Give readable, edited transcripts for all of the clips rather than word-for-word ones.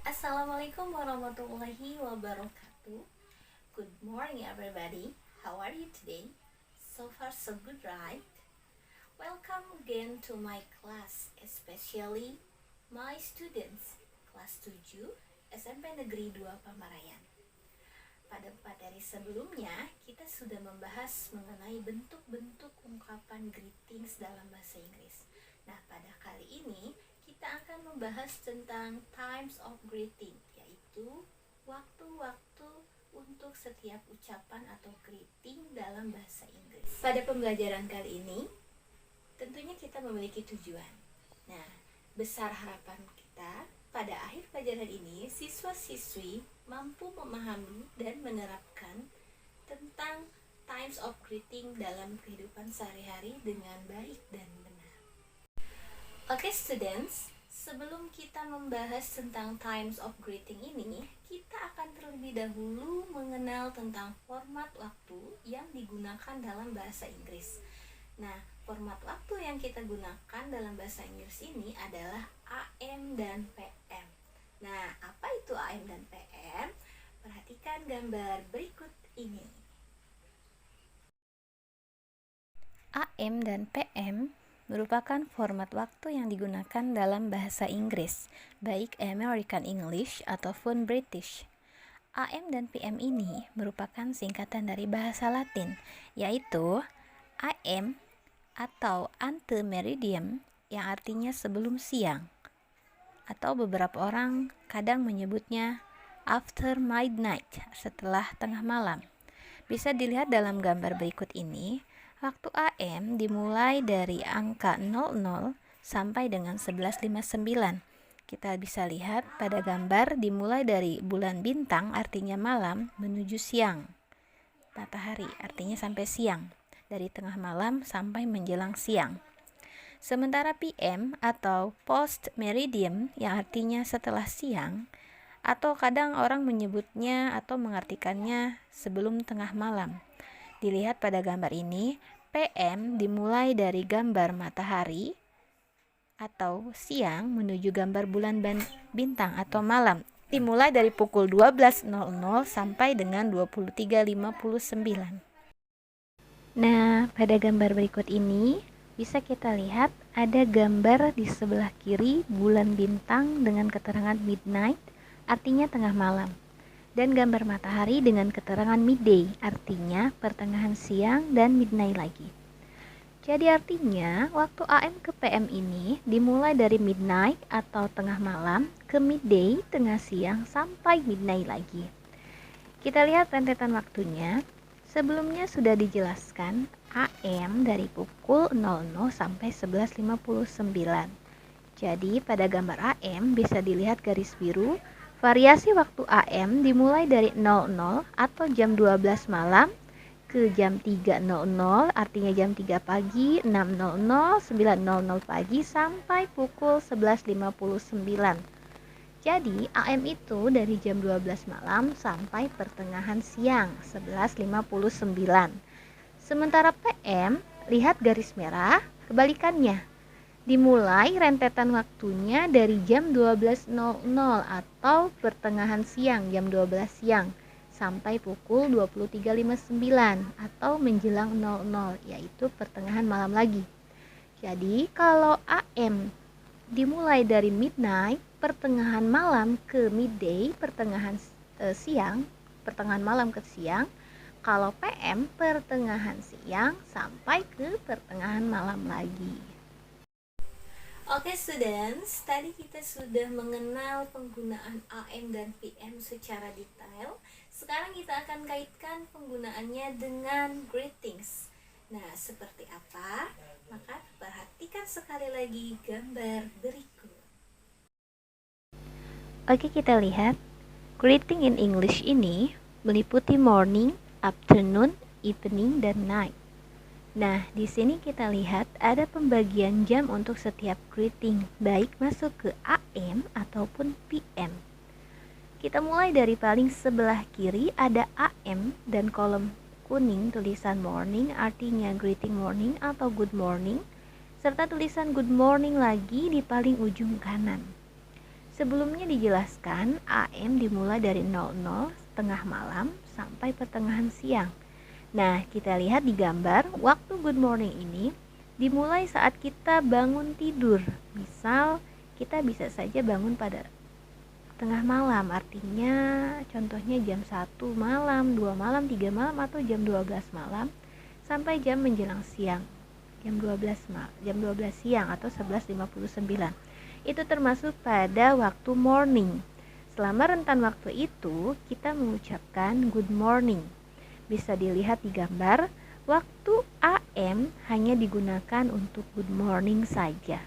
Assalamualaikum warahmatullahi wabarakatuh. Good morning everybody. How are you today? So far so good, right? Welcome again to my class, especially my students kelas 7 SMP Negeri 2 Pamarayan. Pada materi sebelumnya, kita sudah membahas mengenai bentuk-bentuk ungkapan greetings dalam bahasa Inggris. Nah, pada kali ini kita akan membahas tentang times of greeting, yaitu waktu-waktu untuk setiap ucapan atau greeting dalam bahasa Inggris. Pada pembelajaran kali ini, tentunya kita memiliki tujuan. Nah, besar harapan kita pada akhir pelajaran ini, siswa-siswi mampu memahami dan menerapkan tentang times of greeting dalam kehidupan sehari-hari dengan baik dan benar. Oke, students, sebelum kita membahas tentang times of greeting ini, kita akan terlebih dahulu mengenal tentang format waktu yang digunakan dalam bahasa Inggris. Nah, format waktu yang kita gunakan dalam bahasa Inggris ini adalah AM dan PM. Nah, apa itu AM dan PM? Perhatikan gambar berikut ini. AM dan PM merupakan format waktu yang digunakan dalam bahasa Inggris, baik American English ataupun British. AM dan PM ini merupakan singkatan dari bahasa Latin, yaitu AM atau ante meridiem yang artinya sebelum siang, atau beberapa orang kadang menyebutnya after midnight, setelah tengah malam. Bisa dilihat dalam gambar berikut ini. Waktu AM dimulai dari angka 00 sampai dengan 11.59. Kita bisa lihat pada gambar dimulai dari bulan bintang artinya malam menuju siang. Matahari artinya sampai siang, dari tengah malam sampai menjelang siang. Sementara PM atau post meridiem yang artinya setelah siang, atau kadang orang menyebutnya atau mengartikannya sebelum tengah malam. Dilihat pada gambar ini, PM dimulai dari gambar matahari atau siang menuju gambar bulan bintang atau malam. Dimulai dari pukul 12.00 sampai dengan 23.59. Nah, pada gambar berikut ini bisa kita lihat ada gambar di sebelah kiri bulan bintang dengan keterangan midnight, artinya tengah malam. Dan gambar matahari dengan keterangan midday, artinya pertengahan siang, dan midnight lagi. Jadi artinya waktu AM ke PM ini dimulai dari midnight atau tengah malam ke midday, tengah siang, sampai midnight lagi. Kita lihat rentetan waktunya. Sebelumnya sudah dijelaskan AM dari pukul 00 sampai 11.59. Jadi pada gambar AM bisa dilihat garis biru. Variasi waktu AM dimulai dari 00 atau jam 12 malam ke jam 3.00, artinya jam 3 pagi, 6.00, 9.00 pagi sampai pukul 11.59. Jadi AM itu dari jam 12 malam sampai pertengahan siang, 11.59. Sementara PM, lihat garis merah, kebalikannya. Dimulai rentetan waktunya dari jam 12.00 atau pertengahan siang, jam 12 siang, sampai pukul 23.59 atau menjelang 00, yaitu pertengahan malam lagi. Jadi kalau AM dimulai dari midnight, pertengahan malam ke midday, pertengahan siang, pertengahan malam ke siang. Kalau PM, pertengahan siang sampai ke pertengahan malam lagi. Oke students, tadi kita sudah mengenal penggunaan AM dan PM secara detail. Sekarang kita akan kaitkan penggunaannya dengan greetings. Nah, seperti apa? Maka perhatikan sekali lagi gambar berikut. Oke, kita lihat. Greeting in English ini meliputi morning, afternoon, evening, dan night. Nah, di sini kita lihat ada pembagian jam untuk setiap greeting, baik masuk ke AM ataupun PM. Kita mulai dari paling sebelah kiri ada AM dan kolom kuning tulisan morning, artinya greeting morning atau good morning, serta tulisan good morning lagi di paling ujung kanan. Sebelumnya dijelaskan, AM dimulai dari 00 tengah malam sampai pertengahan siang. Nah, kita lihat di gambar, waktu good morning ini dimulai saat kita bangun tidur. Misal, kita bisa saja bangun pada tengah malam, artinya contohnya jam 1 malam, 2 malam, 3 malam, atau jam 12 malam sampai jam menjelang siang, jam 12 siang atau 11.59. Itu termasuk pada waktu morning. Selama rentan waktu itu, kita mengucapkan good morning. Bisa dilihat di gambar, waktu AM hanya digunakan untuk good morning saja.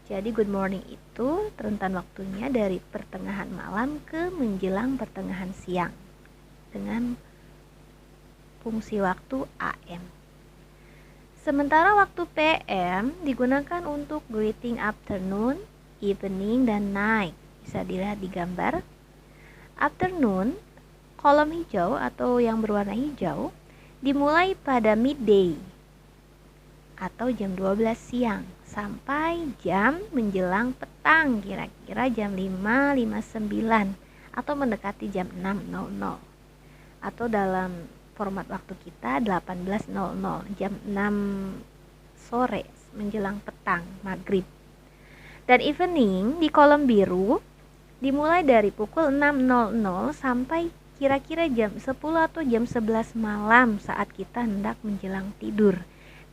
Jadi good morning itu rentan waktunya dari pertengahan malam ke menjelang pertengahan siang dengan fungsi waktu AM. Sementara waktu PM digunakan untuk greeting afternoon, evening, dan night. Bisa dilihat di gambar. Afternoon, kolom hijau atau yang berwarna hijau, dimulai pada midday atau jam 12 siang sampai jam menjelang petang, kira-kira jam 5.59 atau mendekati jam 6.00, atau dalam format waktu kita 18.00, jam 6 sore menjelang petang, maghrib. Dan evening di kolom biru dimulai dari pukul 6.00 sampai kira-kira jam 10 atau jam 11 malam saat kita hendak menjelang tidur.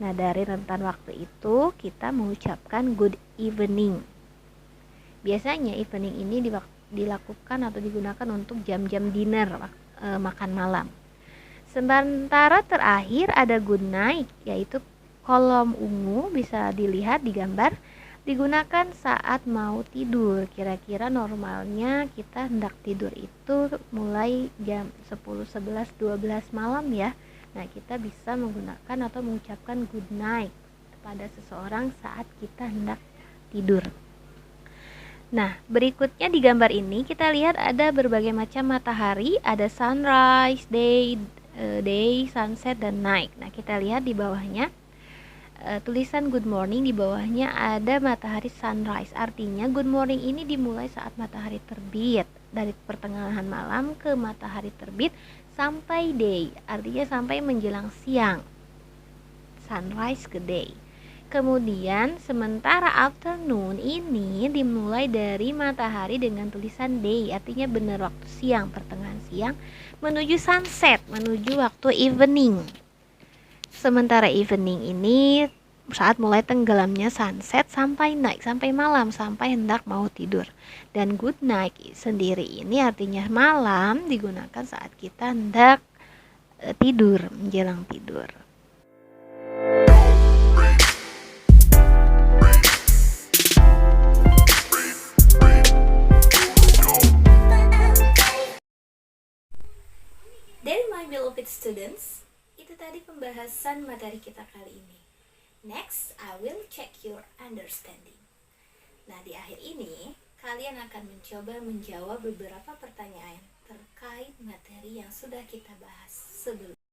Nah, dari rentan waktu itu kita mengucapkan good evening. Biasanya evening ini dilakukan atau digunakan untuk jam-jam dinner, makan malam. Sementara terakhir ada good night, yaitu kolom ungu, bisa dilihat di gambar, digunakan saat mau tidur. Kira-kira normalnya kita hendak tidur itu mulai jam 10, 11, 12 malam ya. Nah, kita bisa menggunakan atau mengucapkan good night kepada seseorang saat kita hendak tidur. Nah, berikutnya di gambar ini kita lihat ada berbagai macam matahari, ada sunrise, day, sunset, dan night. Nah, kita lihat di bawahnya tulisan good morning, di bawahnya ada matahari sunrise. Artinya good morning ini dimulai saat matahari terbit, dari pertengahan malam ke matahari terbit sampai day, artinya sampai menjelang siang, sunrise ke day. Kemudian sementara afternoon ini dimulai dari matahari dengan tulisan day, artinya benar waktu siang, pertengahan siang, menuju sunset, menuju waktu evening. Sementara evening ini saat mulai tenggelamnya sunset sampai night, sampai malam, sampai hendak mau tidur. Dan good night sendiri ini artinya malam, digunakan saat kita hendak tidur, menjelang tidur. Dari my beloved students, itu tadi pembahasan materi kita kali ini. Next, I will check your understanding. Nah, di akhir ini, kalian akan mencoba menjawab beberapa pertanyaan terkait materi yang sudah kita bahas sebelumnya.